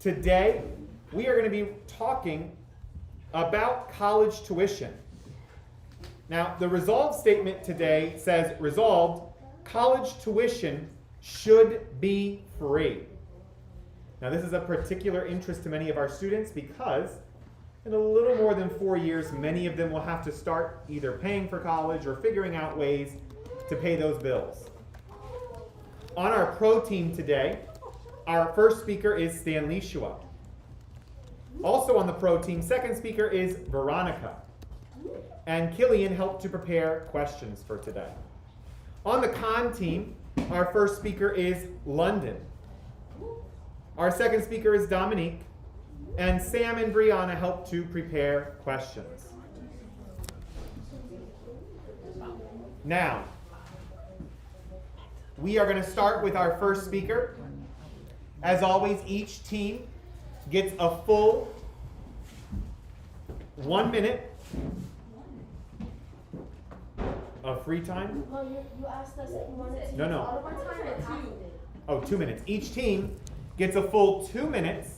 Today, we are going to be talking about college tuition. Now, the resolve statement today says, resolved, college tuition should be free. Now, this is a particular interest to many of our students because in a little more than 4 years, many of them will have to start either paying for college or figuring out ways to pay those bills. On our pro team today, our first speaker is Stan Lishua. Also on the pro team, second speaker is Veronica. And Killian helped to prepare questions for today. On the con team, our first speaker is London. Our second speaker is Dominique. And Sam and Brianna helped to prepare questions. Now, we are going to start with our first speaker. As always, each team gets a full 1 minute of free time. Well, you asked us if you wanted to No. all of our time or 2. Oh, 2 minutes. Each team gets a full 2 minutes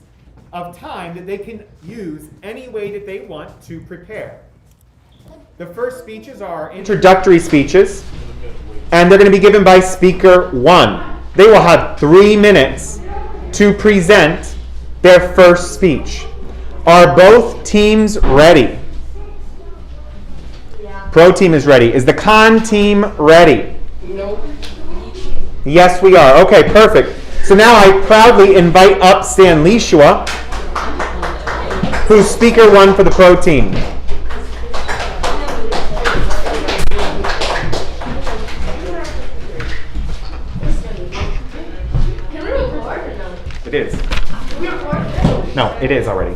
of time that they can use any way that they want to prepare. The first speeches are introductory speeches, and they're going to be given by speaker 1. They will have 3 minutes to present their first speech. Are both teams ready? Yeah. Pro team is ready. Is the con team ready? Nope. Yes, we are. Okay, perfect. So now I proudly invite up Stan Lishua, who's speaker 1 for the pro team. Can we record or no? It is. Can we record? No, it is already.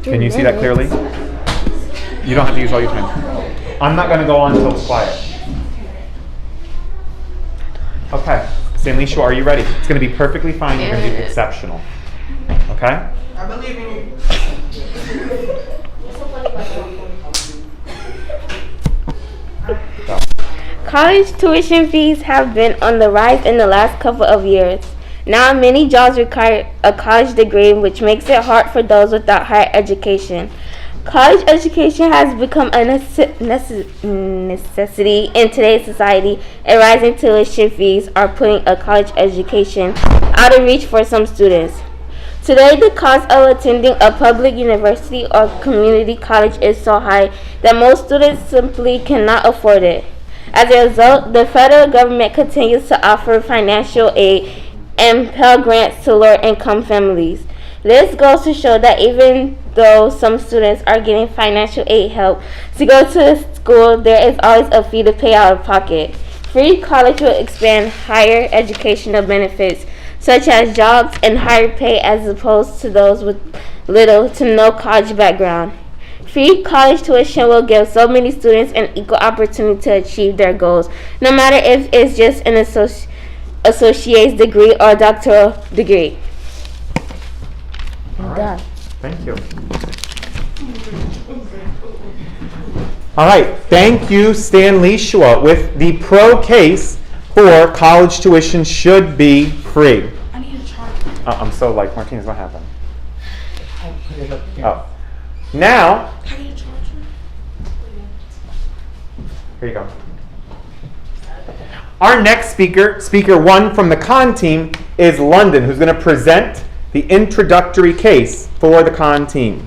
Can you see that clearly? You don't have to use all your time. I'm not going to go on until it's quiet. Okay. Stan Lishua, are you ready? It's going to be perfectly fine. You're going to do exceptional. Okay? I believe in you. Go. College tuition fees have been on the rise in the last couple of years. Now many jobs require a college degree, which makes it hard for those without higher education. College education has become a necessity in today's society, and rising tuition fees are putting a college education out of reach for some students. Today, the cost of attending a public university or community college is so high that most students simply cannot afford it. As a result, the federal government continues to offer financial aid and Pell Grants to lower-income families. This goes to show that even though some students are getting financial aid help to go to school, there is always a fee to pay out of pocket. Free college will expand higher educational benefits, such as jobs and higher pay as opposed to those with little to no college background. Free college tuition will give so many students an equal opportunity to achieve their goals, no matter if it's just an associate's degree or a doctoral degree. All right. Thank you. All right. Thank you, Stan Lishua, with the pro case for college tuition should be free. I need a charger. I'm so like, Martinez, what happened? I'll put it up here. Oh. Now, I need a charger. here you go. Our next speaker, speaker 1 from the con team, is London, who's going to present the introductory case for the con team.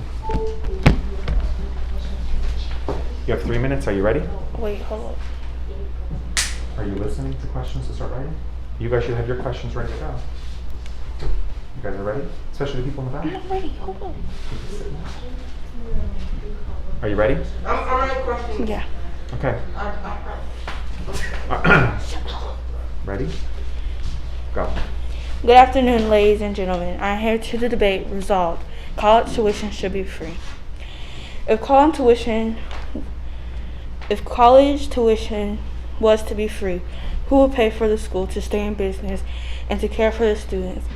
You have 3 minutes. Are you ready? Wait, hold on. Are you listening to questions to start writing? You guys should have your questions ready to go. You guys are ready? Especially the people in the back. I'm not ready, hold on. Are you ready? I'm ready questions. Yeah. Okay. Ready? Go. Good afternoon, ladies and gentlemen. I am here to debate resolved. College tuition should be free. If college tuition was to be free, who would pay for the school to stay in business and to care for the students?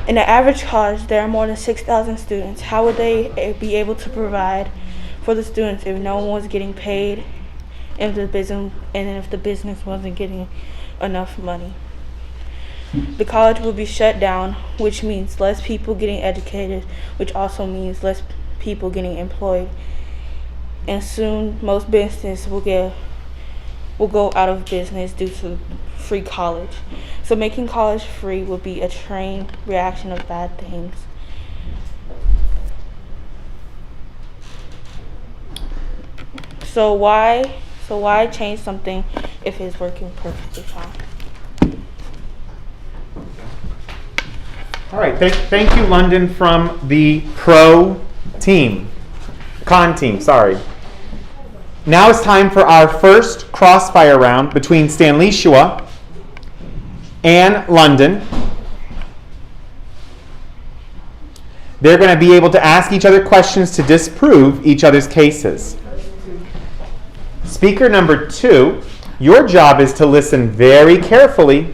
In the average college, there are more than 6,000 students. How would they be able to provide for the students if no one was getting paid, if the business wasn't getting enough money? The college will be shut down, which means less people getting educated, which also means less people getting employed. And soon, most businesses will go out of business due to free college. So making college free will be a train reaction of bad things. So why change something if it's working perfectly fine? All right, thank you, London, from the con team, sorry. Now it's time for our first crossfire round between Stanley-Shua and London. They're going to be able to ask each other questions to disprove each other's cases. Speaker number 2, your job is to listen very carefully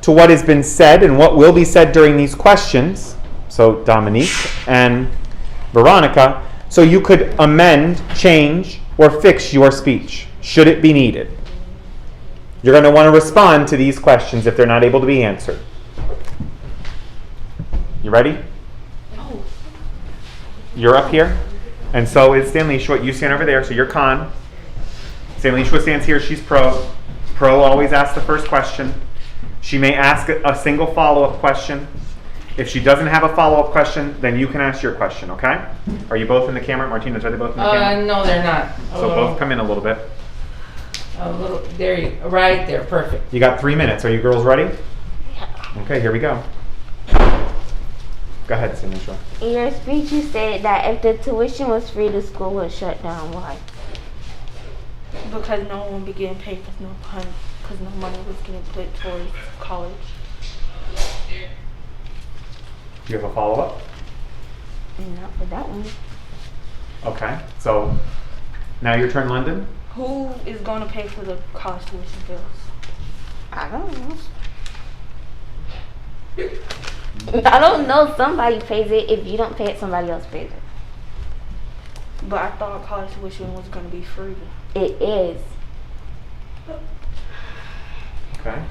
to what has been said and what will be said during these questions. So Dominique and Veronica, so you could amend, change, or fix your speech, should it be needed. You're going to want to respond to these questions if they're not able to be answered. You ready? You're up here, and so is Stanley-Shua. You stand over there, so you're con. Stanley-Shua stands here, she's pro. Pro always asks the first question. She may ask a single follow-up question. If she doesn't have a follow-up question, then you can ask your question, okay? Are you both in the camera? Martinez, are they both in the camera? No, they're not. So both come in a little bit. There you right there, perfect. You got 3 minutes. Are you girls ready? Okay, here we go. Go ahead, Stanley-Shua. In your speech, you stated that if the tuition was free, the school would shut down. Why? Because no one would be getting paid because no money was getting put towards college. Do you have a follow-up? Not for that one. Okay, so now your turn, London. Who is going to pay for the college tuition bills? I don't know. I don't know. Somebody pays it. If you don't pay it, somebody else pays it. But I thought college tuition was going to be free. It is. Okay,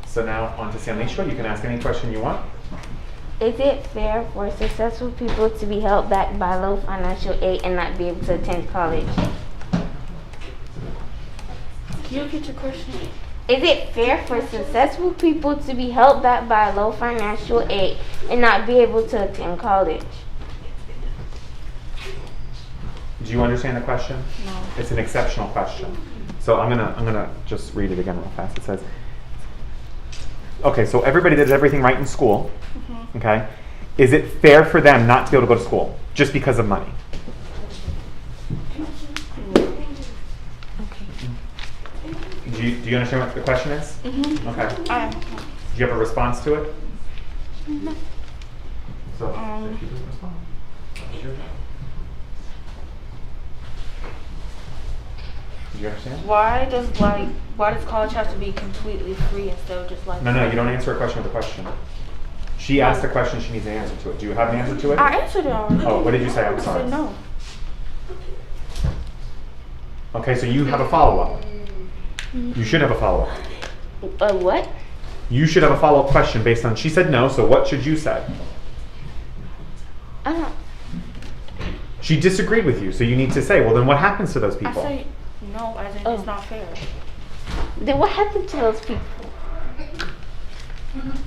so now on to Stanley-Shua. You can ask any question you want. Is it fair for successful people to be held back by low financial aid and not be able to attend college? Can you repeat your question? Is it fair for successful people to be held back by low financial aid and not be able to attend college? Do you understand the question? No. It's an exceptional question. So I'm gonna just read it again real fast. It says, okay, so everybody did everything right in school. Mm-hmm. Okay, is it fair for them not to be able to go to school just because of money? Do you understand what the question is? Mm-hmm. Okay. Do you have a response to it? No. So if you don't respond, it's your job. Do you understand? Why does college have to be completely free instead of just like? No, you don't answer a question with a question. She asked a question, she needs an answer to it. Do you have an answer to it? I answered it already. Oh, what did you say? I'm I sorry. said no. Okay, so you have a follow-up. You should have a follow-up. What? You should have a follow-up question based on, she said no, so what should you say? She disagreed with you, so you need to say, well, then what happens to those people? I said no, as in it's not fair. Then what happened to those people?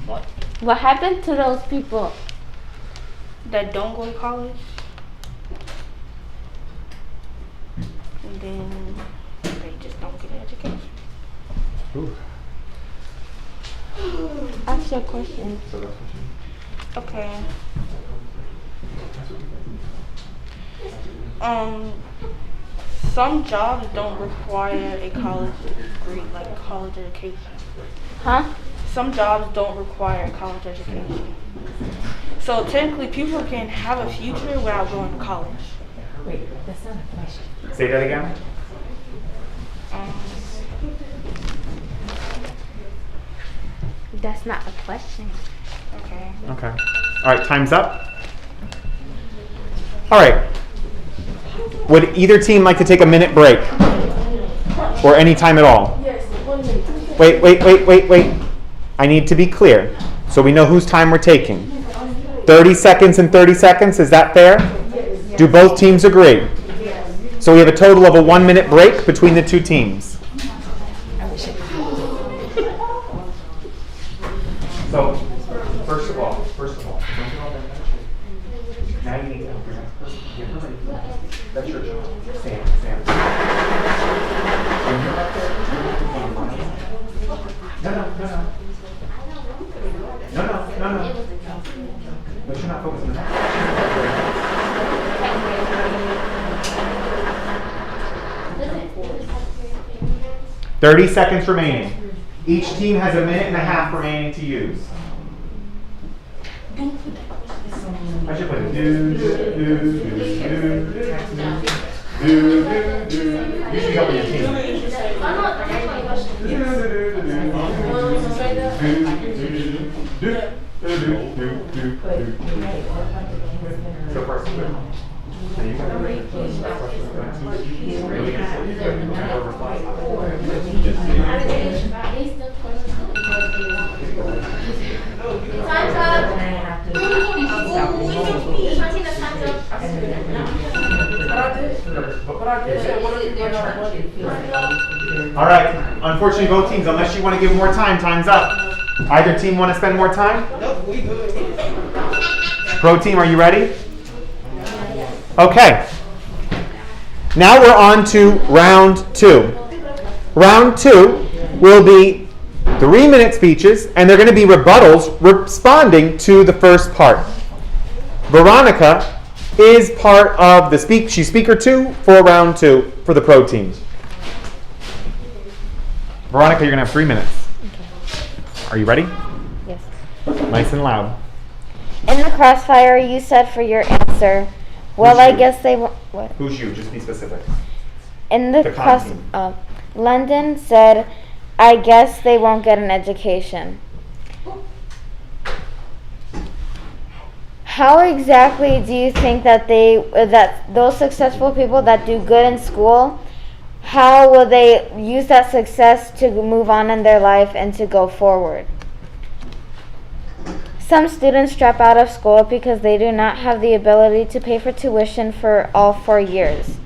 What? What happened to those people? That don't go to college? And then they just don't get an education. Ooh. Ask your question. So that's what you Okay. Some jobs don't require a college degree, like a college education. Huh? Some jobs don't require a college education. So technically, people can have a future without going to college. Wait, that's not a question. Say that again. That's not a question. Okay. Okay. All right, time's up. All right. Would either team like to take a minute break? Or any time at all? Yes, 1 minute. Wait. I need to be clear so we know whose time we're taking. 30 seconds and 30 seconds, is that fair? Do both teams agree? So we have a total of a 1-minute break between the two teams. So, first of all, now you need to that's your job. Sam. No. But you're not focusing on that. 30 seconds remaining. Each team has a minute and a half remaining to use. I should put it. Do. You should help your team. So first, Time's up. all right. Unfortunately, both teams, unless you want to give more time, time's up. Either team want to spend more time? Nope, we good. Pro team, are you ready? Okay. Now we're on to round 2. Round 2 will be 3-minute speeches, and they're going to be rebuttals responding to the first part. Veronica is part of the she's speaker 2 for round 2 for the pro team. Veronica, you're going to have 3 minutes. Okay. Are you ready? Yes. Nice and loud. In the crossfire, you said for your answer, well, I guess they won't. What? Who's you? Just be specific. In the cross, London said, I guess they won't get an education. How exactly do you think that those successful people that do good in school, how will they use that success to move on in their life and to go forward? Some students drop out of school because they do not have the ability to pay for tuition for all 4 years.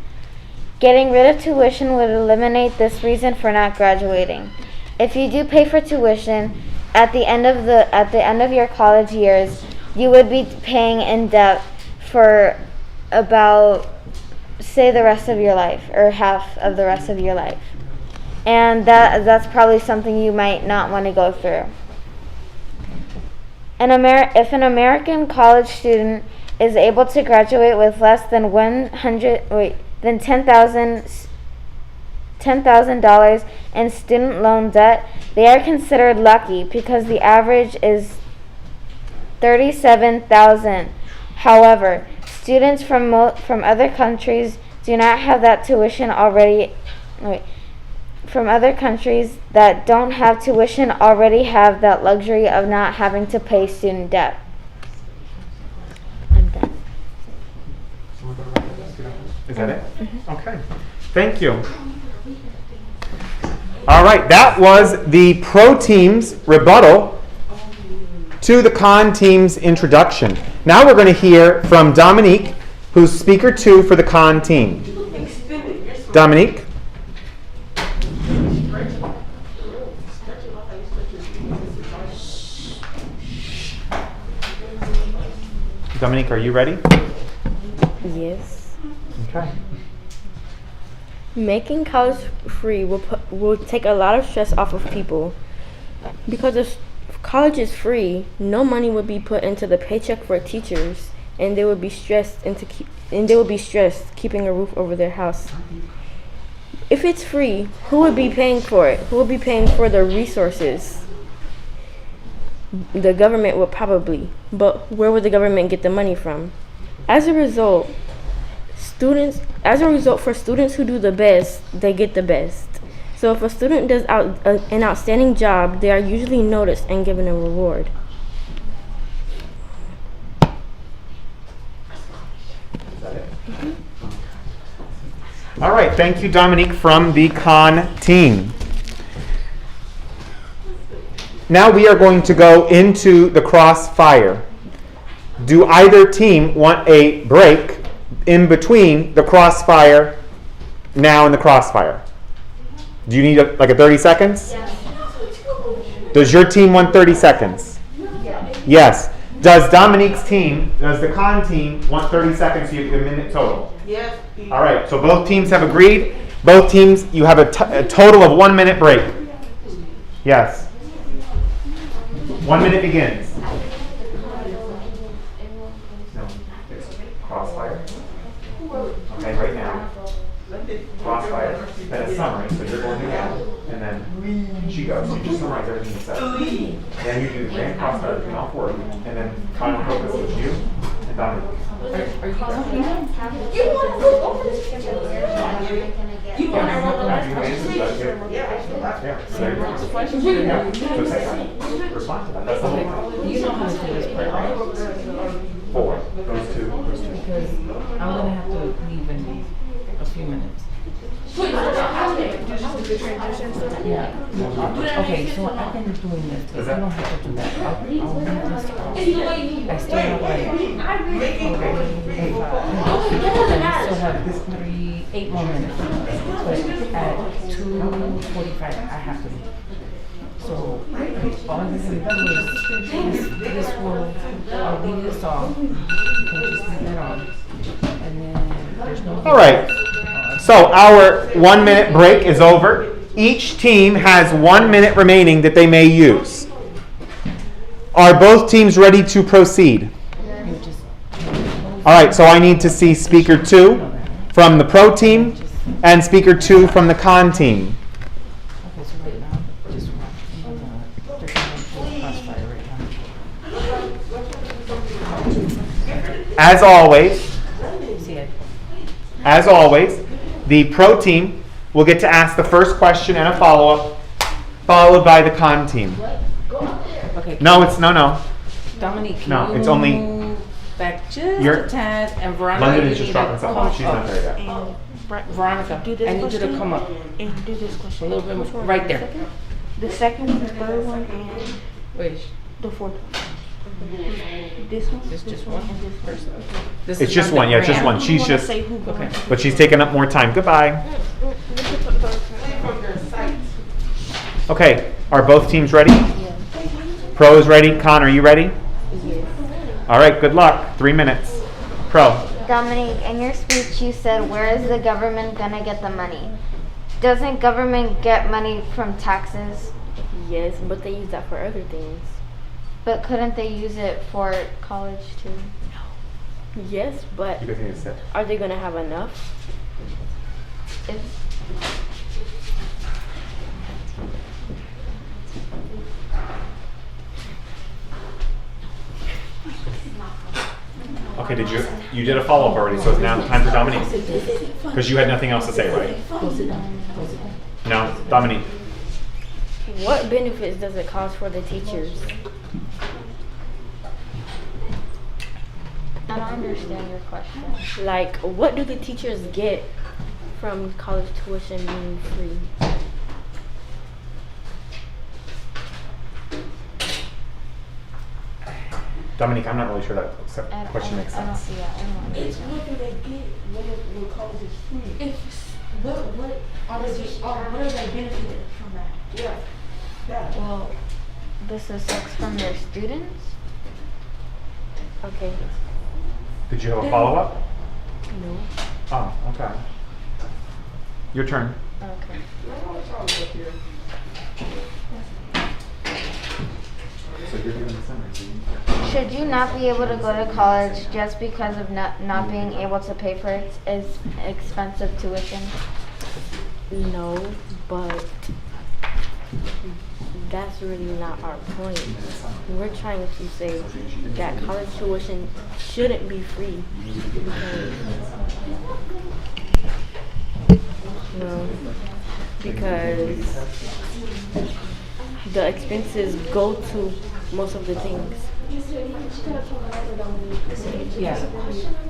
Getting rid of tuition would eliminate this reason for not graduating. If you do pay for tuition at the end of your college years, you would be paying in debt for about, say, the rest of your life, or half of the rest of your life. And that's probably something you might not want to go through. If an American college student is able to graduate with less than $10,000 in student loan debt, they are considered lucky because the average is $37,000. However, students from other countries do not have that tuition already. From other countries that don't have tuition already have that luxury of not having to pay student debt. I'm done. Is that it? Mm-hmm. Okay. Thank you. All right. That was the pro team's rebuttal to the con team's introduction. Now we're going to hear from Dominique, who's speaker 2 for the con team. Dominique? Dominique, are you ready? Yes. Okay. Making college free will take a lot of stress off of people. Because if college is free, no money would be put into the paycheck for teachers, and they would be stressed keeping a roof over their house. If it's free, who would be paying for it? Who would be paying for the resources? The government would probably, but where would the government get the money from? As a result, for students who do the best, they get the best. So if a student does an outstanding job, they are usually noticed and given a reward. All right. Thank you, Dominique, from the con team. now we are going to go into the crossfire. Do either team want a break in between the crossfire now and the crossfire? Do you need like a 30 seconds? Does your team want 30 seconds? Yes. Does Dominique's team, does the con team want 30 seconds so you get a minute total? Yes. All right, so both teams have agreed. Both teams, you have a total of 1 minute break. Yes. 1 minute begins. No, it's crossfire. Okay, right now. Crossfire. Then a summary, so you're going again. And then she goes. So you just summarize everything you said. Then you do the grand crossfire between all four of you. And then final focus was you and Dominique. Are you coming? You want to go over this? You want to roll the last question? Yeah, so there you go. Yeah, so say that. Respond to that. That's the whole thing. You know how to do this part, right? 4. Those two. Because I'm going to have to leave in a few minutes. Yeah. Okay, so I've been doing this, but you don't have to do that. I'll leave this off. I still have like 8 more minutes. But at 2:45 I have to leave. So all I'm going to do is this will, I'll leave this off. You can just leave that on. And then there's no. All right. So our 1 minute break is over. Each team has 1 minute remaining that they may use. Are both teams ready to proceed? All right, so I need to see speaker 2 from the pro team and speaker 2 from the con team. Okay, so right now, just they're going to crossfire right now. As always, the pro team will get to ask the first question and a follow-up, followed by the con team. Okay. No, it's no. Dominique, No, can it's you only- move back just You're- a tad, and Veronica, London you is just need dropping to something. come She's not up. there yet. Veronica, Do this I need you to question. come up And do this a question. little bit Which more. one? Right there. The second one, the third one, and Wait, the fourth one. This one? it's just one person. This It's is just not one, the yeah, just grant. one. She's wanna just, say who won. Okay. but she's taking up more time. Goodbye. Okay, are both teams ready? Pro is ready. Con, are you ready? Yes. All right, good luck. 3 minutes. Pro. Dominique, in your speech you said, where is the government gonna get the money? Doesn't government get money from taxes? Yes, but they use that for other things. But couldn't they use it for college too? Yes, but You guys need to sit. are they gonna have enough? If Okay, you did a follow-up already, so it's now time for Dominique. Because you had nothing else to say, right? No, Dominique. What benefits does it cause for the teachers? I don't understand your question. Like, what do the teachers get from college tuition being free? Dominique, I'm not really sure that question makes I don't sense. see it. I don't It's understand. what do they get when college is free? What are they benefited from that? Yeah. Well, this is sucks from their students. Okay. Did you have a follow-up? No. Oh, okay. Your turn. Okay. So you're doing the summary. Should you not be able to go to college just because of not being able to pay for its expensive tuition? No, but that's really not our point. We're trying to say that college tuition shouldn't be free because the expenses go to most of the things. Yeah.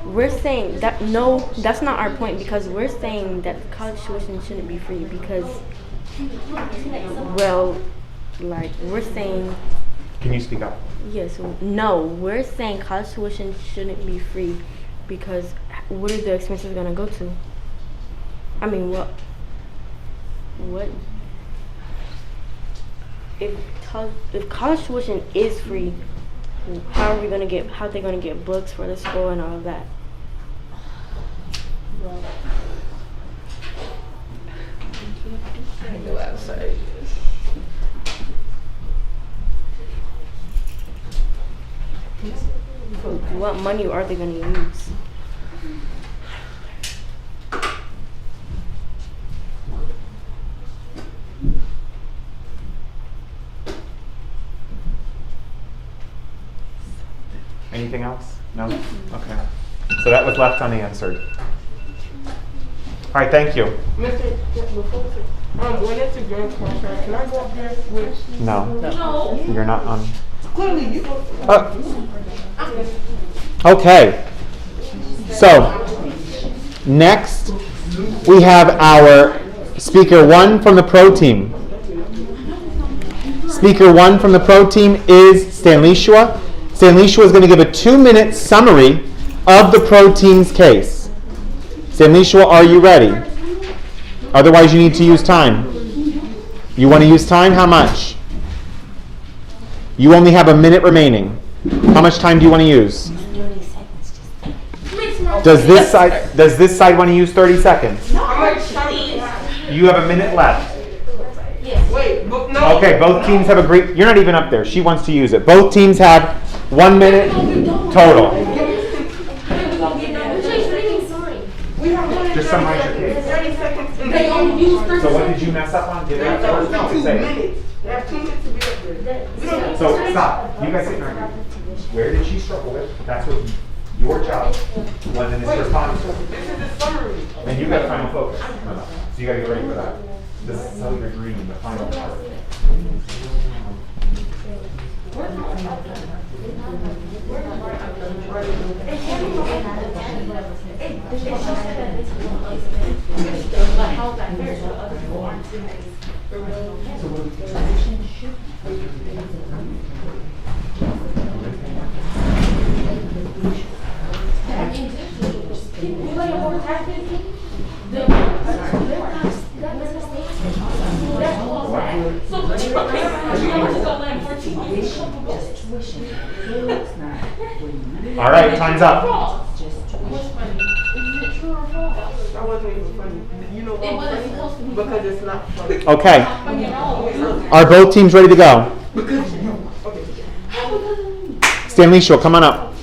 We're saying that no, that's not our point because we're saying that college tuition shouldn't be free because, well, Like, we're saying, Can you speak up? yes, no, we're saying college tuition shouldn't be free because what are the expenses gonna go to? I mean, what? If college tuition is free, how are they gonna get books for the school and all of that? What money are they gonna use? Anything else? No? Okay. So that was left unanswered. All right, thank you. Mr. When it's a game contract, can I go up there with? No. You're not on. Clearly, you. Okay. So, next we have our speaker 1 from the pro team. Speaker 1 from the pro team is Stanleyshua. Stanleyshua is going to give a 2-minute summary of the pro team's case. Stanleyshua, are you ready? Otherwise, you need to use time. You want to use time? How much? You only have a minute remaining. How much time do you want to use? 30 seconds. Does this side want to use 30 seconds? You have a minute left. Wait, no. Okay, both teams have agreed. You're not even up there. She wants to use it. Both teams have 1 minute total. Just summarize your case. 30 seconds. So what did you mess up on? Did that first? No, 2 say it. minutes. They have 2 minutes to be up there. So stop. You guys sit there. Where did she struggle with? That's what your job was in this response. This is the summary. And you got final focus. So you got to get ready for that. This is cellular green, the final part. All right, time's up. That wasn't even funny. You know why it's funny? Because it's not funny. Okay. Are both teams ready to go? Stanley Shaw, come on up.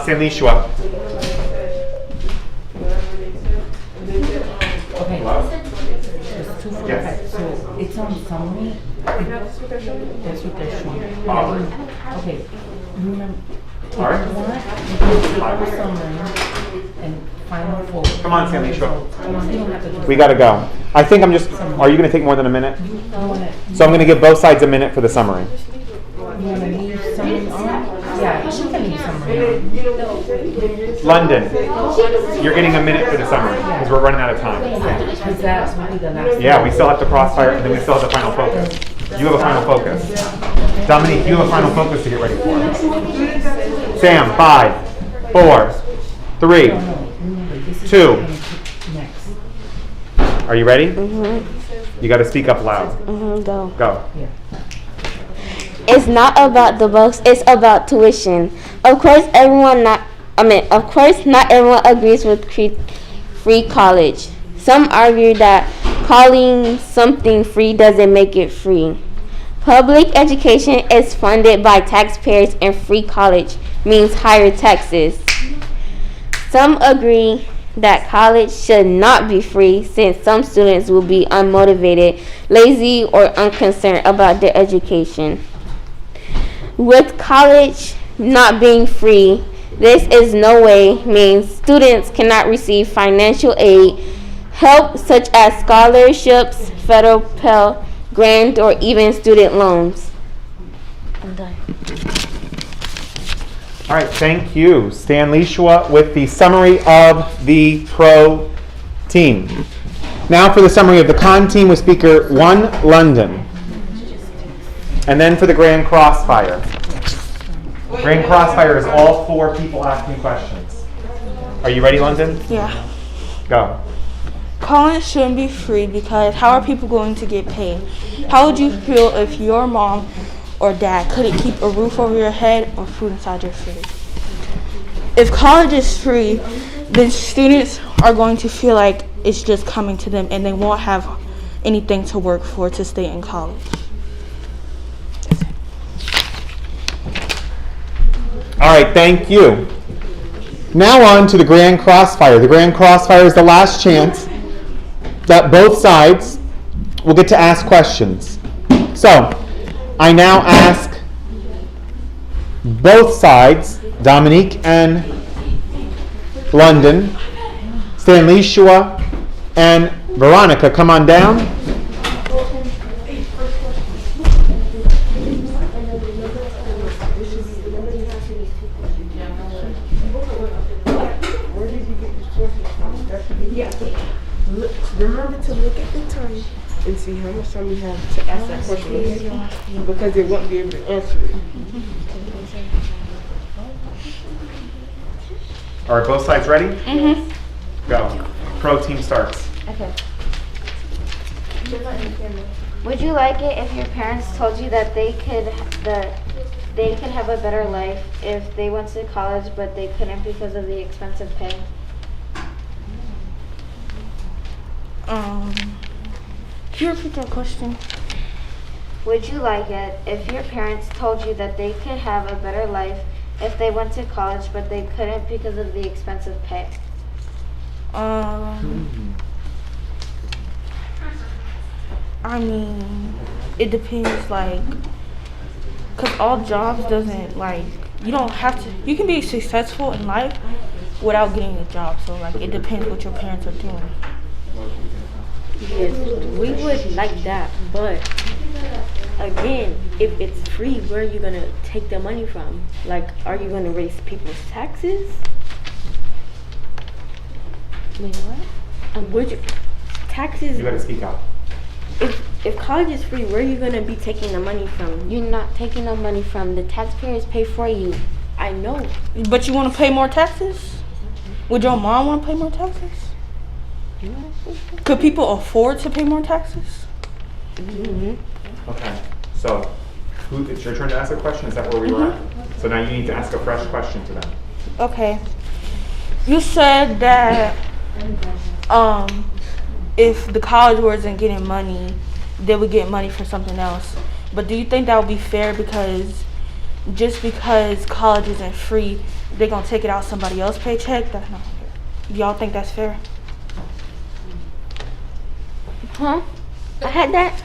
Stanley Shaw. Okay. It's 2:45. So it's on summary. That's what they're showing. Okay. Remember. All right. Summary and final focus. Come on, Stanley Shaw. You don't have to do We got to go. I think I'm just. Are you going to take more than a minute? So I'm going to give both sides a minute for the summary. You want to leave summary on? Yeah, she can leave summary on. London, you're getting a minute for the summary because we're running out of time. Because that's really the last. Yeah, we still have to crossfire and then we still have the final focus. You have a final focus. Dominique, you have a final focus to get ready for. Sam, 5, 4, 3, 2. Next. Are you ready? You got to speak up loud. Go. Go. It's not about the books, it's about tuition. Of course not everyone agrees with free college. Some argue that calling something free doesn't make it free. Public education is funded by taxpayers and free college means higher taxes. Some agree that college should not be free since some students will be unmotivated, lazy, or unconcerned about their education. With college not being free, this is no way means students cannot receive financial aid, help such as scholarships, federal Pell Grant, or even student loans. I'm done. All right, thank you. Stan Lishua with the summary of the pro team. Now for the summary of the con team with speaker 1, London. And then for the Grand Crossfire. Grand Crossfire is all 4 people asking questions. Are you ready, London? Yeah. Go. College shouldn't be free because how are people going to get paid? How would you feel if your mom or dad couldn't keep a roof over your head or food inside your fridge? If college is free, then students are going to feel like it's just coming to them and they won't have anything to work for to stay in college. All right, thank you. Now on to the Grand Crossfire. The Grand Crossfire is the last chance that both sides will get to ask questions. So, I now ask both sides, Dominique and London, Stan Lishua and Veronica, come on down. Remember to look at the time and see how much time you have to ask that question, because they won't be able to answer it. All right, both sides ready? Mm-hmm. Go. Pro team starts. Okay. Would you like it if your parents told you that they could have a better life if they went to college but they couldn't because of the expensive pay? Can you repeat that question? Would you like it if your parents told you that they could have a better life if they went to college but they couldn't because of the expensive pay? I mean, it depends, like, because all jobs doesn't, like, you don't have to, you can be successful in life without getting a job, so, like, it depends what your parents are doing. Yes, we would like that, but again, if it's free, where are you gonna take the money from? Like, are you gonna raise people's taxes? Wait, what? Where'd you taxes? You better speak out. If college is free, where are you gonna be taking the money from? You're not taking no money from the taxpayers pay for you. I know. But you want to pay more taxes? Would your mom want to pay more taxes? Could people afford to pay more taxes? Mm-hmm. Okay, so it's your turn to ask a question? Is that where we were at? So now you need to ask a fresh question to them. Okay. You said that if the college wasn't getting money, they would get money for something else. But do you think that would be fair, because just because college isn't free, they're going to take it out somebody else's paycheck? That's not fair. Y'all think that's fair? Huh? I had that?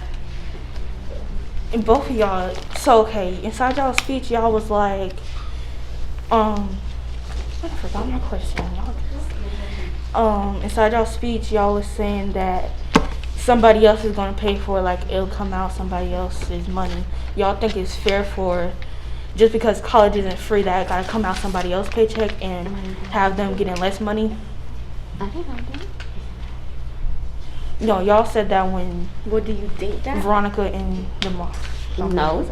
And both of y'all, so okay, inside y'all's speech, y'all was like, I forgot my question. Inside y'all's speech, y'all was saying that somebody else is gonna pay for it, like it'll come out somebody else's money. Y'all think it's fair for, just because college isn't free, that it gotta come out somebody else's paycheck and have them getting less money? I didn't know that. No, y'all said that when What do you think that? Veronica and the mom. No.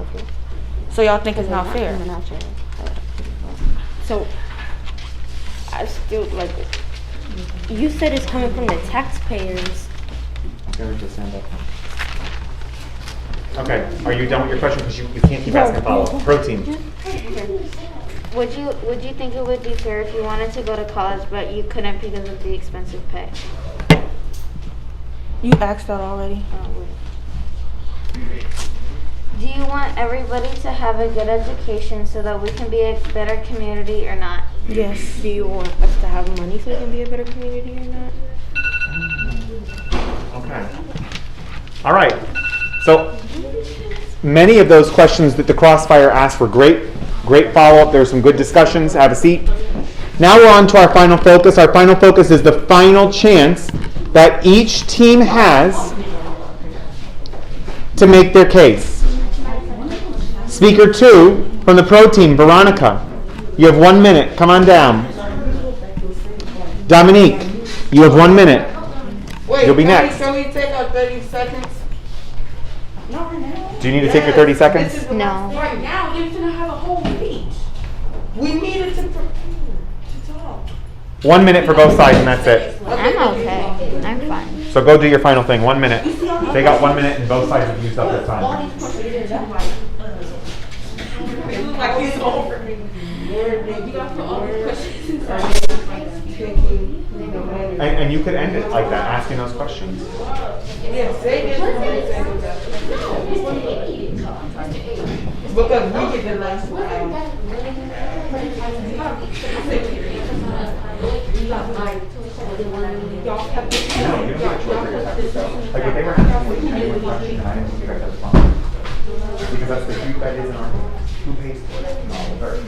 So y'all think it's not fair? So, I still, like, you said it's coming from the taxpayers. Very just stand up. Okay, are you done with your question? Because you can't keep asking follow-up. Protein. Would you think it would be fair if you wanted to go to college but you couldn't because of the expensive pay? You asked that already. Do you want everybody to have a good education so that we can be a better community or not? Yes. Do you want us to have money so we can be a better community or not? Okay. All right. So many of those questions that the Crossfire asked were great follow-up. There were some good discussions. Have a seat. Now we're on to our final focus. Our final focus is the final chance that each team has to make their case. Speaker 2 from the pro team, Veronica. You have 1 minute. Come on down. Dominique, you have 1 minute. Wait, You'll be next. Can we take our 30 seconds? Do you need to take your 30 seconds? No. Right now, they're gonna have a whole speech. We needed to talk. 1 minute for both sides and that's it. I'm okay. I'm fine. So go do your final thing. 1 minute. They got 1 minute and both sides have used up their time. Like he's over. And you could end it like that, asking those questions. Because we get the last one. Like if they were asking a genuine question and I didn't think you guys had a response. Because that's the huge that is in our who pays for it and all the dirt.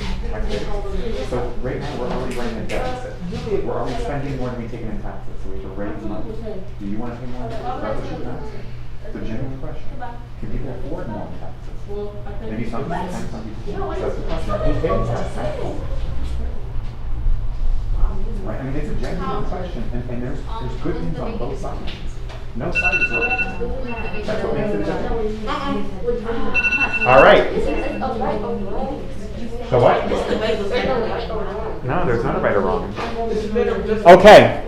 So right now we're already running a deficit. We're already spending more than we taken in taxes, so we have to raise money. Do you want to pay more in taxes? That's what you're asking. It's a genuine question. Can people afford more in taxes? Maybe some people can, some people can't. That's the question. Who's paying taxes? Right? I mean, it's a genuine question, and there's good things on both sides. No side is right. That's what makes it a genuine. All right. So what? No, there's not a right or wrong. Okay.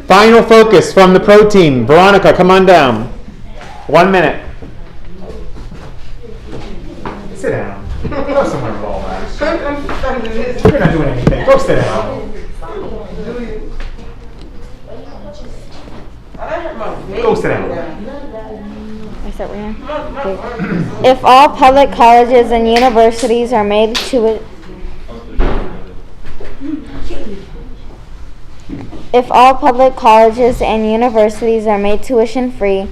Final focus from the pro team. Veronica, come on down. 1 minute. Sit down. Go somewhere with all that. You're not doing anything. Go sit down. Go sit down. I start right now? Okay. If all public colleges and universities are made to If all public colleges and universities are made tuition free,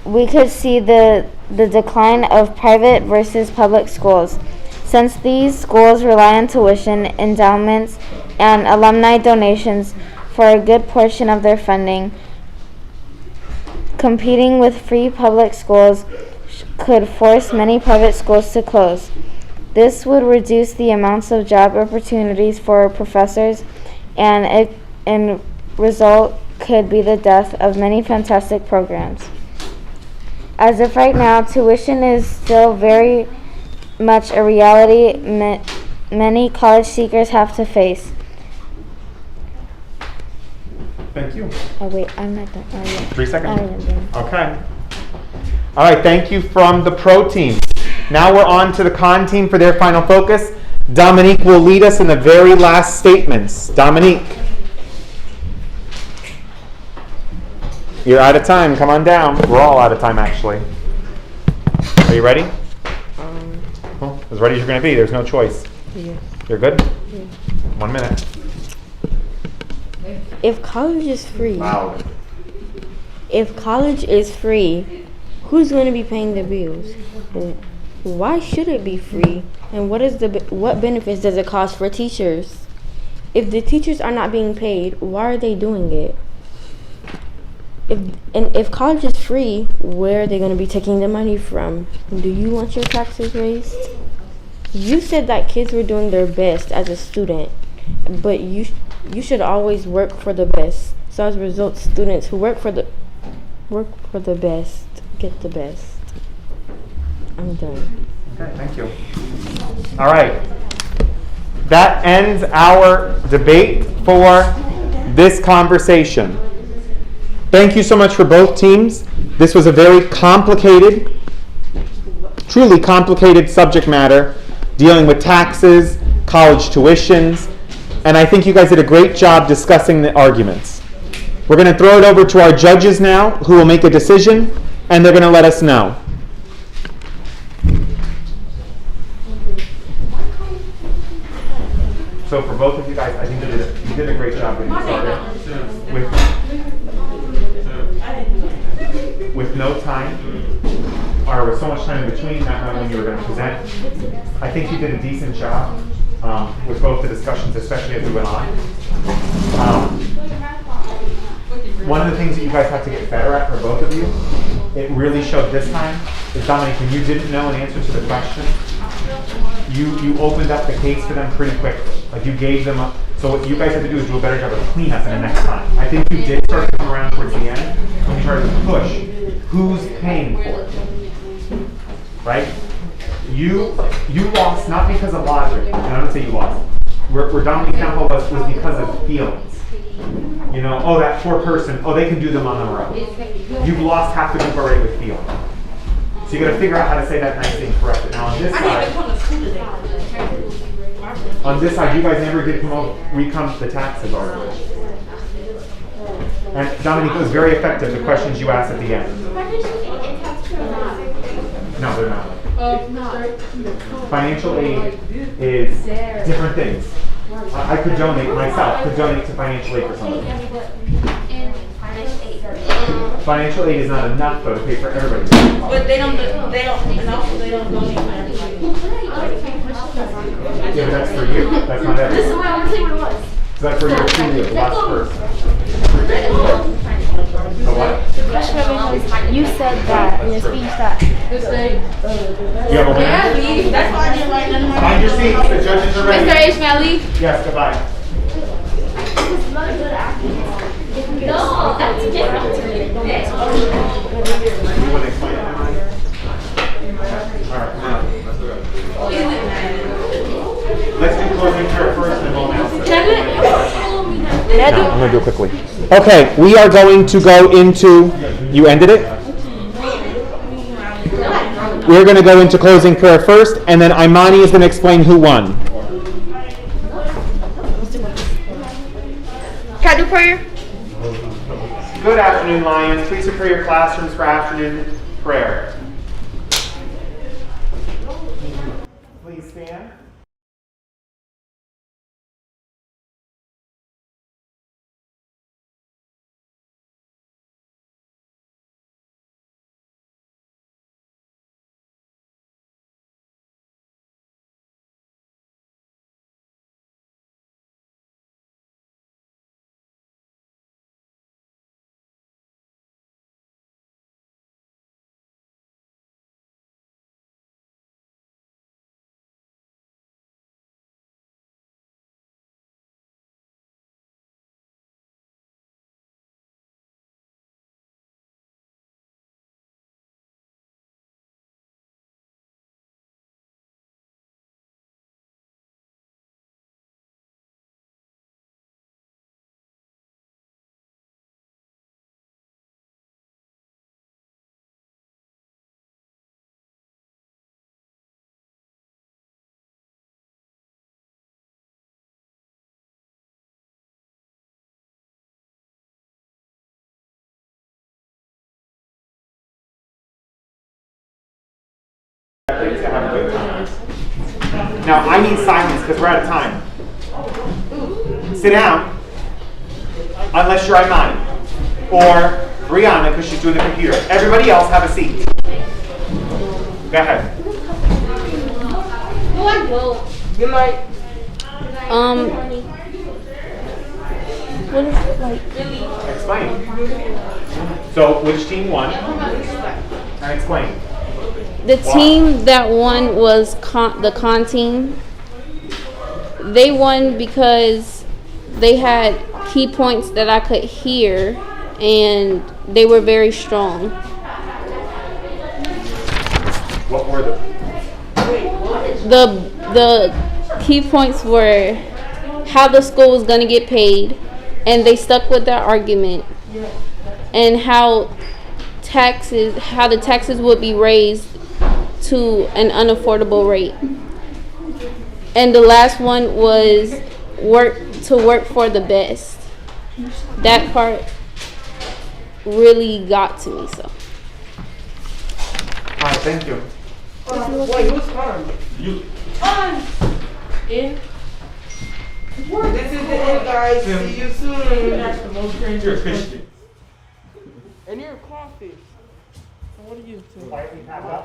we could see the decline of private versus public schools. Since these schools rely on tuition, endowments, and alumni donations for a good portion of their funding, competing with free public schools could force many private schools to close. This would reduce the amounts of job opportunities for professors, and result could be the death of many fantastic programs. As of right now, tuition is still very much a reality many college seekers have to face. Thank you. Oh wait, I'm not done. Oh, yeah. 3 seconds. I am done. Okay. All right, thank you from the pro team. Now we're on to the con team for their final focus. Dominique will lead us in the very last statements. Dominique. You're out of time. Come on down. We're all out of time, actually. Are you ready? Well, as ready as you're going to be. There's no choice. Yeah. You're good? Yeah. 1 minute. If college is free, Loud. if college is free, who's going to be paying the bills? Why should it be free? And what benefits does it cost for teachers? If the teachers are not being paid, why are they doing it? If college is free, where are they going to be taking the money from? Do you want your taxes raised? You said that kids were doing their best as a student, but you should always work for the best. So as a result, students who work for the best get the best. I'm done. Okay, thank you. All right. That ends our debate for this conversation. Thank you so much for both teams. This was a very complicated, truly complicated subject matter dealing with taxes, college tuitions, and I think you guys did a great job discussing the arguments. We're going to throw it over to our judges now, who will make a decision, and they're going to let us know. So for both of you guys, I think you did a great job getting started. With no time, or with so much time in between, not knowing when you were going to present, I think you did a decent job with both the discussions, especially as we went on. One of the things that you guys have to get better at for both of you, it really showed this time, is Dominique, when you didn't know an answer to the question, you opened up the case for them pretty quickly. Like you gave them up. So what you guys have to do is do a better job of cleanup in the next time. I think you did start to come around towards the end when you started to push. Who's paying for it? Right? You lost not because of logic, and I don't say you lost. Where Dominique Campbell was because of feelings. You know, oh, that poor person, oh, they can do them on their own. You've lost half the group already with feelings. So you got to figure out how to say that nicely and correct it. Now on this side, you guys never did recount the taxes already. And Dominique, it was very effective, the questions you asked at the end. No, they're not. Financial aid is different things. I could donate, myself, to financial aid for somebody. Financial aid is not enough, though, to pay for everybody. But they don't donate for everybody. Yeah, but that's for you. That's not everybody. This is what I want to say what it was. So that's for your studio, the last person. The what? You said that in your speech that. You have a winner? That's why I didn't write none of my. Find your seats, the judges are ready. Mr. Ishmaeli? Yes, goodbye. No, that's different. You want to explain it? All right. Let's do closing prayer first and we'll announce it. No, I'm going to do it quickly. Okay, we are going to go into, you ended it? We're going to go into closing prayer first, and then Imani is going to explain who won. Can I do prayer? Good afternoon, Lions. Please prepare your classrooms for afternoon prayer. Please stand. To have a good time. Now, I need silence because we're out of time. Sit down, unless you're Imani or Brianna because she's doing the computer. Everybody else have a seat. Go ahead. Good night. What is it like? Explain. So, which team won? And explain. The team that won was the con team. They won because they had key points that I could hear, and they were very strong. What were The key points were how the school was going to get paid, and they stuck with their argument, and how the taxes would be raised to an unaffordable rate. And the last one was work for the best. That part really got to me. So. All right, thank you. Wait, who's on? You. In. This is the end, guys. See you soon. You're a Christian. And you're a crawfish. So what are you? Quietly pack up.